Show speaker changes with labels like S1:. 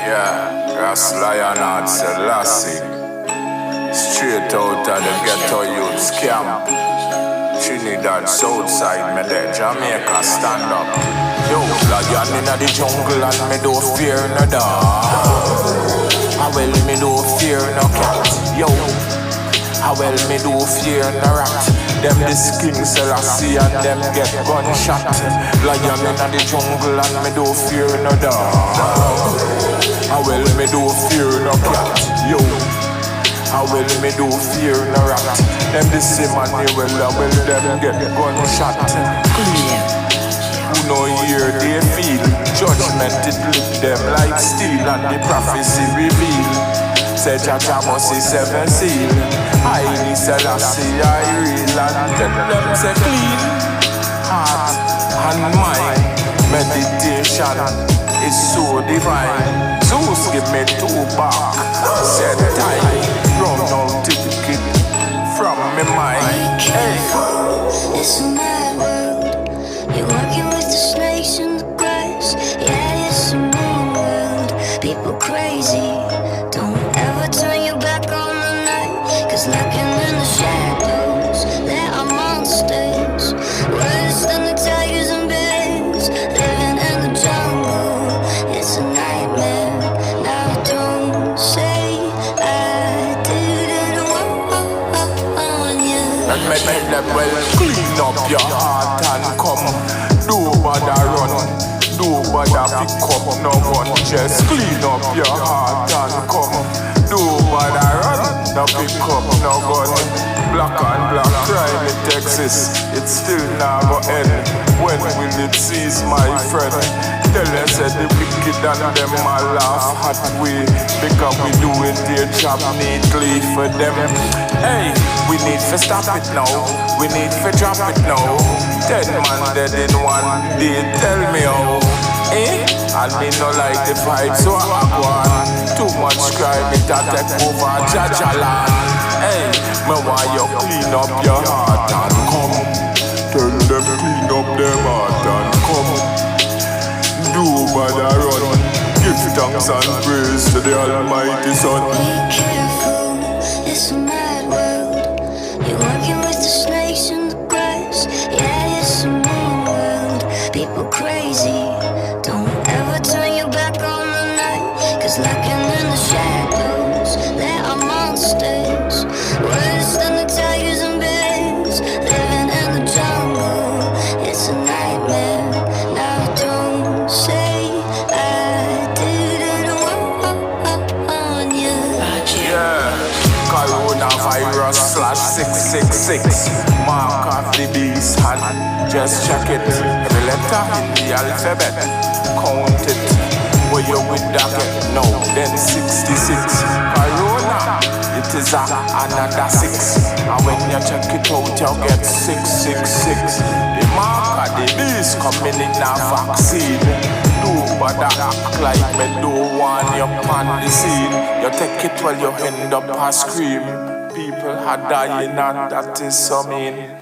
S1: Yeah, Ras Lionheart Selassie. Straight out of the ghetto youths camp. Trinidad, Southside, me there, Jamaica, stand up. Yo, lion inna the jungle and me don't fear no dog. Well, me don't fear no cat. Yo, well, me don't fear no rat. Them this King Selassie and them get gunshot. Lion inna the jungle and me don't fear no dog. Well, me don't fear no cat. Yo, well, me don't fear no rat. Them this Emmanuel, them get gunshot. Clean. Who know hear they feel? Judgment it lick them like steel, and the prophecy reveal. Say Jaja must see seven seal. Highly Selassie I real, and tell them say clean. Heart and mind, meditation is so divine. Zeus give me two back, said time. Run out ticket from me mind. Hey.
S2: It's a mad world. You're working with the snakes in the grass. Yeah, it's a mean world. People crazy. Don't ever turn your back on the night. Cause lurking in the shadows, there are monsters. Worse than the tigers and bears. Living in the jungle, it's a nightmare. Now don't say I didn't warn you.
S1: And make them well clean up your heart and come. Do bother run, do bother pick up no gun. Just clean up your heart and come. Do bother run, no pick up no gun. Black and black crime in Texas, it still never end. When will it cease, my friend? Tell us that the wicked and them a laugh hot way, because we doing their job neatly for them. Hey, we need to stop it now. We need to drop it now. 10 man dead in one day, tell me how. And me no like the vibe, so I go on. Too much crime, it a take over Jaja land. Hey, me want you clean up your heart and come. Tell them clean up them heart and come. Do bother run. Give thanks and praise to the Almighty Son.
S2: Be careful, it's a mad world. You're working with the snakes in the grass. Yeah, it's a mean world. People crazy. Don't ever turn your back on the night. Cause lurking in the shadows, there are monsters. Worse than the tigers and bears. Living in the jungle, it's a nightmare. Now don't say I didn't warn you.
S1: Yeah, coronavirus /666. Mark of the beast and just check it. Every letter in the alphabet, count it. Where you with that? No, then 66. Corona, it is another 6. And when you check it out, you get 666. The mark of the beast coming in a vaccine. Do but act like me don't want you on the scene. You take it while you end up a scream. People are dying and that is so mean.